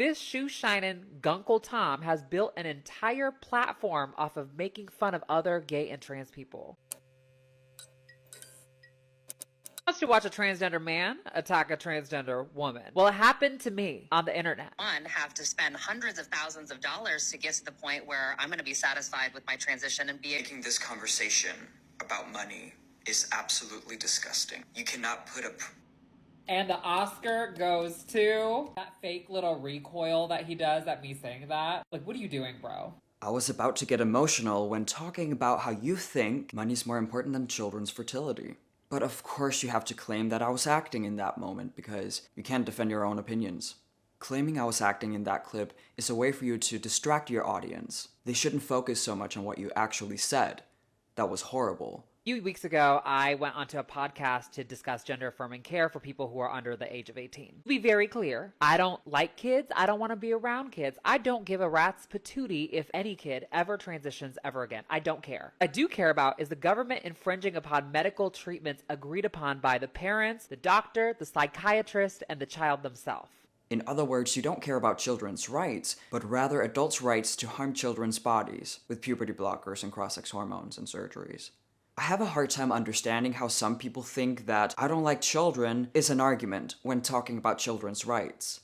This shoe-shining Gunkle Tom has built an entire platform off of making fun of other gay and trans people. To watch a transgender man attack a transgender woman. Well, it happened to me on the internet. Have to spend hundreds of thousands of dollars to get to the point where I'm going to be satisfied with my transition and be making this conversation about money is absolutely disgusting. You cannot put a and the Oscar goes to that fake little recoil that he does at me saying that. Like, what are you doing, bro? I was about to get emotional when talking about how you think money's more important than children's fertility. But of course you have to claim that I was acting in that moment because you can't defend your own opinions. Claiming I was acting in that clip is a way for you to distract your audience. They shouldn't focus so much on what you actually said. That was horrible. A few weeks ago, I went onto a podcast to discuss gender-affirming care for people who are under the age of 18. To be very clear, I don't like kids. I don't want to be around kids. I don't give a rat's patootie if any kid ever transitions ever again. I don't care. I do care about is the government infringing upon medical treatments agreed upon by the parents, the doctor, the psychiatrist, and the child themselves. In other words, you don't care about children's rights, but rather adults' rights to harm children's bodies with puberty blockers and cross-sex hormones and surgeries. I have a hard time understanding how some people think that I don't like children is an argument when talking about children's rights.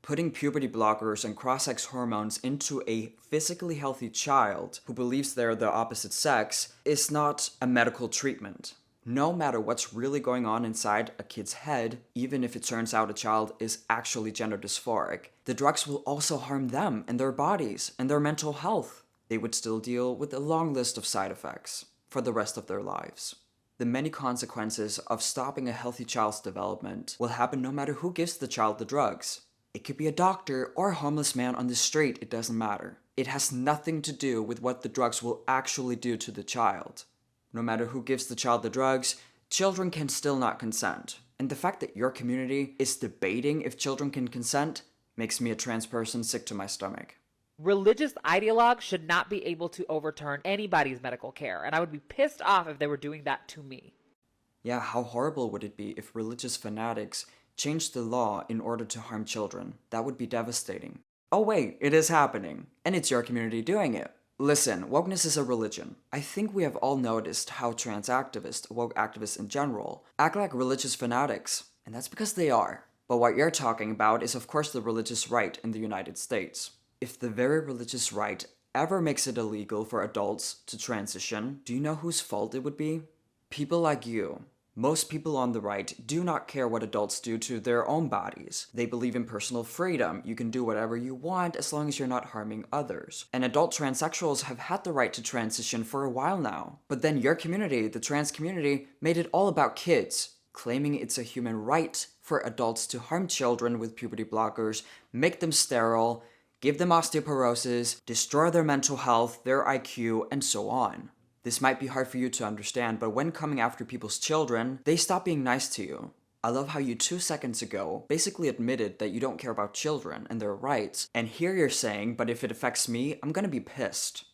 Putting puberty blockers and cross-sex hormones into a physically healthy child who believes they're the opposite sex is not a medical treatment. No matter what's really going on inside a kid's head, even if it turns out a child is actually gender dysphoric, the drugs will also harm them and their bodies and their mental health. They would still deal with a long list of side effects for the rest of their lives. The many consequences of stopping a healthy child's development will happen no matter who gives the child the drugs. It could be a doctor or a homeless man on the street, it doesn't matter. It has nothing to do with what the drugs will actually do to the child. No matter who gives the child the drugs, children can still not consent. And the fact that your community is debating if children can consent makes me a trans person sick to my stomach. Religious ideologues should not be able to overturn anybody's medical care, and I would be pissed off if they were doing that to me. Yeah, how horrible would it be if religious fanatics changed the law in order to harm children? That would be devastating. Oh wait, it is happening, and it's your community doing it. Listen, wokeness is a religion. I think we have all noticed how trans activists, woke activists in general, act like religious fanatics, and that's because they are. But what you're talking about is of course the religious right in the United States. If the very religious right ever makes it illegal for adults to transition, do you know whose fault it would be? People like you. Most people on the right do not care what adults do to their own bodies. They believe in personal freedom. You can do whatever you want as long as you're not harming others. And adult transsexuals have had the right to transition for a while now. But then your community, the trans community, made it all about kids, claiming it's a human right for adults to harm children with puberty blockers, make them sterile, give them osteoporosis, destroy their mental health, their IQ, and so on. This might be hard for you to understand, but when coming after people's children, they stop being nice to you. I love how you 2 seconds ago basically admitted that you don't care about children and their rights, and here you're saying, but if it affects me, I'm gonna be pissed.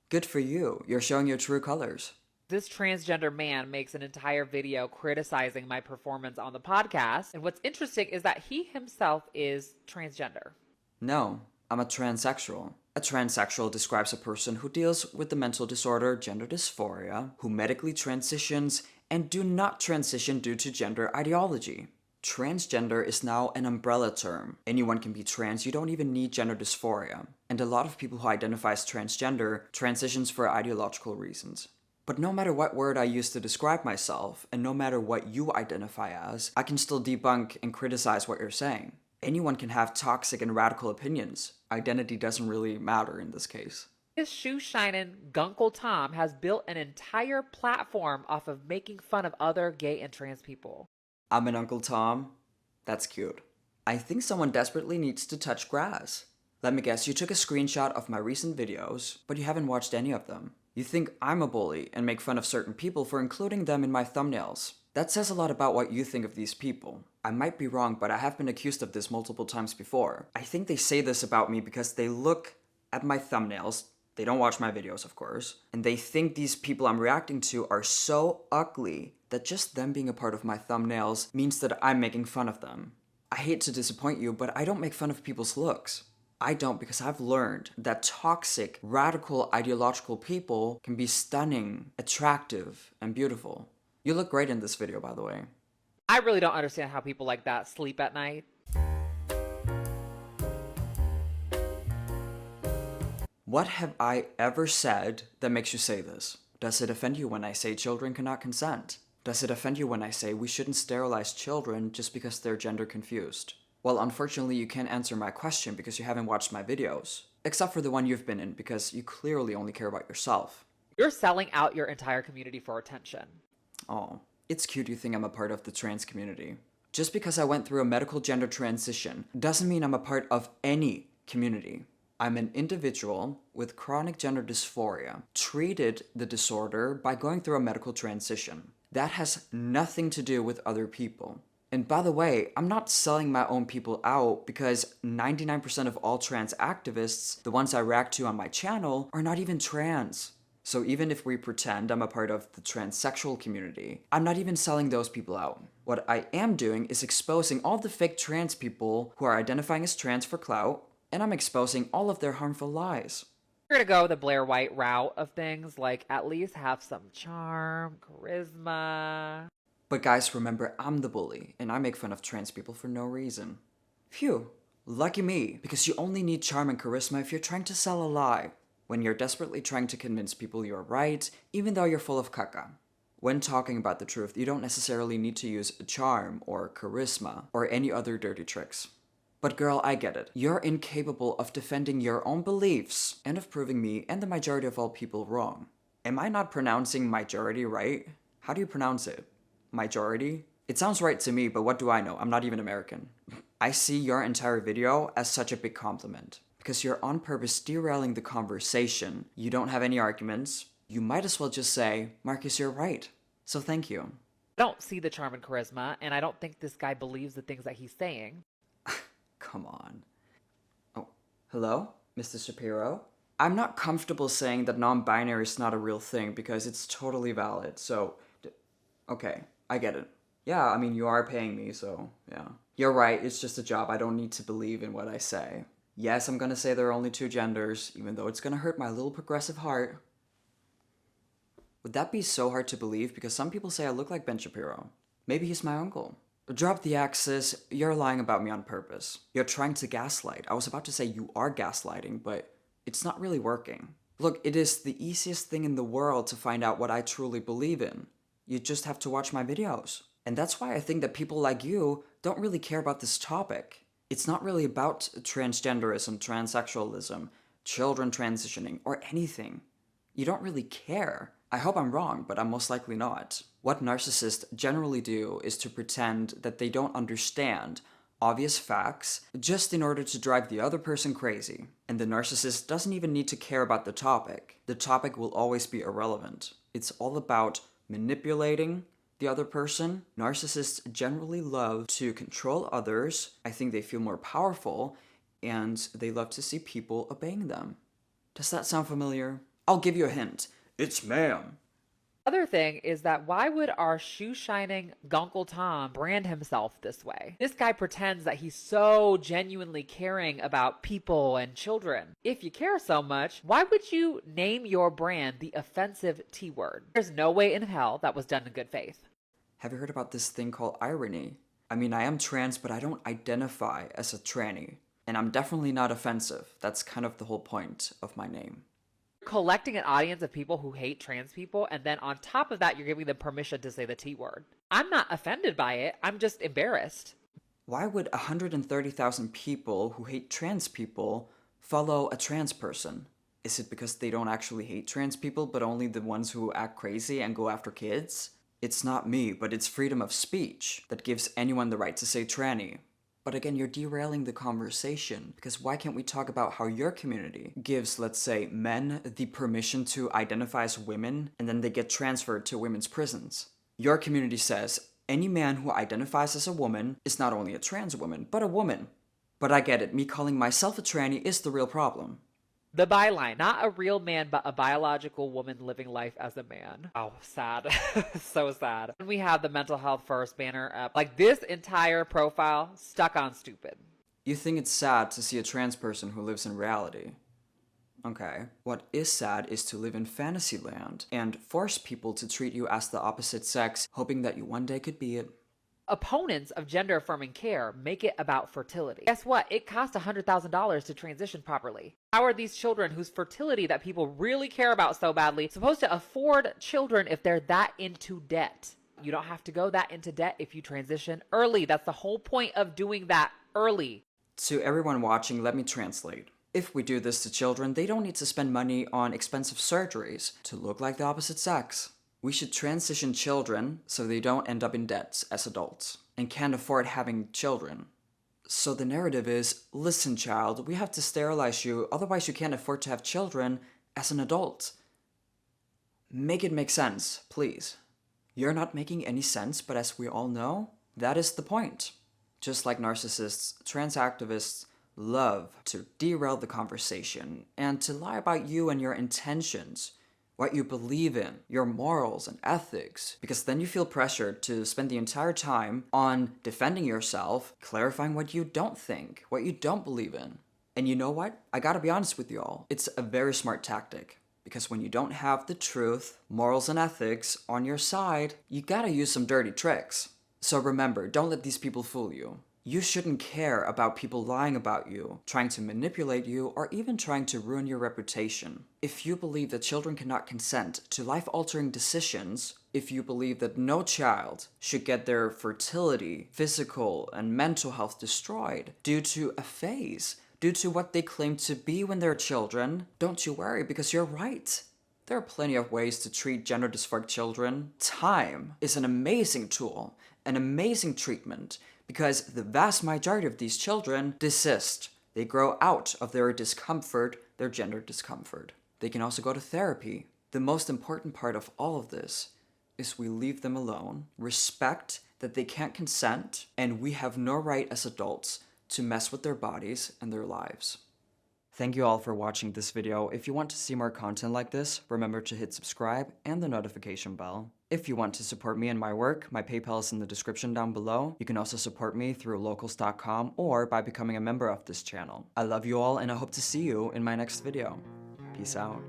Good for you, you're showing your true colors. This transgender man makes an entire video criticizing my performance on the podcast, and what's interesting is that he himself is transgender. No, I'm a transsexual. A transsexual describes a person who deals with the mental disorder gender dysphoria, who medically transitions, and do not transition due to gender ideology. Transgender is now an umbrella term. Anyone can be trans, you don't even need gender dysphoria. And a lot of people who identify as transgender transitions for ideological reasons. But no matter what word I use to describe myself, and no matter what you identify as, I can still debunk and criticize what you're saying. Anyone can have toxic and radical opinions. Identity doesn't really matter in this case. This shoe-shining Gunkle Tom has built an entire platform off of making fun of other gay and trans people. I'm an Uncle Tom? That's cute. I think someone desperately needs to touch grass. Let me guess, you took a screenshot of my recent videos, but you haven't watched any of them. You think I'm a bully and make fun of certain people for including them in my thumbnails. That says a lot about what you think of these people. I might be wrong, but I have been accused of this multiple times before. I think they say this about me because they look at my thumbnails, they don't watch my videos of course, and they think these people I'm reacting to are so ugly that just them being a part of my thumbnails means that I'm making fun of them. I hate to disappoint you, but I don't make fun of people's looks. I don't, because I've learned that toxic, radical, ideological people can be stunning, attractive, and beautiful. You look great in this video, by the way. I really don't understand how people like that sleep at night. What have I ever said that makes you say this? Does it offend you when I say children cannot consent? Does it offend you when I say we shouldn't sterilize children just because they're gender confused? Well, unfortunately, you can't answer my question because you haven't watched my videos. Except for the one you've been in, because you clearly only care about yourself. You're selling out your entire community for attention. Oh, it's cute you think I'm a part of the trans community. Just because I went through a medical gender transition doesn't mean I'm a part of any community. I'm an individual with chronic gender dysphoria, treated the disorder by going through a medical transition. That has nothing to do with other people. And by the way, I'm not selling my own people out because 99% of all trans activists, the ones I react to on my channel, are not even trans. So even if we pretend I'm a part of the transsexual community, I'm not even selling those people out. What I am doing is exposing all the fake trans people who are identifying as trans for clout, and I'm exposing all of their harmful lies. We're gonna go the Blair White route of things, like at least have some charm, charisma. But guys, remember, I'm the bully, and I make fun of trans people for no reason. Phew, lucky me, because you only need charm and charisma if you're trying to sell a lie. When you're desperately trying to convince people you're right, even though you're full of caca. When talking about the truth, you don't necessarily need to use charm or charisma or any other dirty tricks. But girl, I get it. You're incapable of defending your own beliefs and of proving me and the majority of all people wrong. Am I not pronouncing majority right? How do you pronounce it? Majority? It sounds right to me, but what do I know? I'm not even American. I see your entire video as such a big compliment. Because you're on purpose derailing the conversation. You don't have any arguments. You might as well just say, Marcus, you're right. So thank you. I don't see the charm and charisma, and I don't think this guy believes the things that he's saying. Come on. Oh, hello? Mr. Shapiro? I'm not comfortable saying that non-binary is not a real thing because it's totally valid, so... Okay, I get it. Yeah, I mean, you are paying me, so yeah. You're right, it's just a job. I don't need to believe in what I say. Yes, I'm gonna say there are only two genders, even though it's gonna hurt my little progressive heart. Would that be so hard to believe? Because some people say I look like Ben Shapiro. Maybe he's my uncle. Drop the axis, you're lying about me on purpose. You're trying to gaslight. I was about to say you are gaslighting, but it's not really working. Look, it is the easiest thing in the world to find out what I truly believe in. You just have to watch my videos. And that's why I think that people like you don't really care about this topic. It's not really about transgenderism, transsexualism, children transitioning, or anything. You don't really care. I hope I'm wrong, but I'm most likely not. What narcissists generally do is to pretend that they don't understand obvious facts just in order to drive the other person crazy. And the narcissist doesn't even need to care about the topic. The topic will always be irrelevant. It's all about manipulating the other person. Narcissists generally love to control others. I think they feel more powerful, and they love to see people obeying them. Does that sound familiar? I'll give you a hint. It's ma'am. Other thing is that why would our shoe-shining Gunkle Tom brand himself this way? This guy pretends that he's so genuinely caring about people and children. If you care so much, why would you name your brand the offensive T word? There's no way in hell that was done in good faith. Have you heard about this thing called irony? I mean, I am trans, but I don't identify as a tranny. And I'm definitely not offensive. That's kind of the whole point of my name. Collecting an audience of people who hate trans people, and then on top of that, you're giving them permission to say the T word. I'm not offended by it. I'm just embarrassed. Why would 130,000 people who hate trans people follow a trans person? Is it because they don't actually hate trans people, but only the ones who act crazy and go after kids? It's not me, but it's freedom of speech that gives anyone the right to say tranny. But again, you're derailing the conversation, because why can't we talk about how your community gives, let's say, men the permission to identify as women, and then they get transferred to women's prisons? Your community says any man who identifies as a woman is not only a trans woman, but a woman. But I get it, me calling myself a tranny is the real problem. The byline, not a real man, but a biological woman living life as a man. Oh, sad. So sad. And we have the mental health first banner up. Like, this entire profile stuck on stupid. You think it's sad to see a trans person who lives in reality. Okay, what is sad is to live in fantasy land and force people to treat you as the opposite sex, hoping that you one day could be it. Opponents of gender affirming care make it about fertility. Guess what? It costs $100,000 to transition properly. How are these children whose fertility that people really care about so badly supposed to afford children if they're that into debt? You don't have to go that into debt if you transition early. That's the whole point of doing that early. To everyone watching, let me translate. If we do this to children, they don't need to spend money on expensive surgeries to look like the opposite sex. We should transition children so they don't end up in debts as adults and can't afford having children. So the narrative is, listen child, we have to sterilize you, otherwise you can't afford to have children as an adult. Make it make sense, please. You're not making any sense, but as we all know, that is the point. Just like narcissists, trans activists love to derail the conversation and to lie about you and your intentions, what you believe in, your morals and ethics, because then you feel pressured to spend the entire time on defending yourself, clarifying what you don't think, what you don't believe in. And you know what? I gotta be honest with y'all, it's a very smart tactic. Because when you don't have the truth, morals and ethics on your side, you gotta use some dirty tricks. So remember, don't let these people fool you. You shouldn't care about people lying about you, trying to manipulate you, or even trying to ruin your reputation. If you believe that children cannot consent to life-altering decisions, if you believe that no child should get their fertility, physical, and mental health destroyed due to a phase, due to what they claim to be when they're children, don't you worry, because you're right. There are plenty of ways to treat gender dysphoric children. Time is an amazing tool, an amazing treatment, because the vast majority of these children desist. They grow out of their discomfort, their gender discomfort. They can also go to therapy. The most important part of all of this is we leave them alone, respect that they can't consent, and we have no right as adults to mess with their bodies and their lives. Thank you all for watching this video. If you want to see more content like this, remember to hit subscribe and the notification bell. If you want to support me and my work, my PayPal is in the description down below. You can also support me through locals.com or by becoming a member of this channel. I love you all and I hope to see you in my next video. Peace out.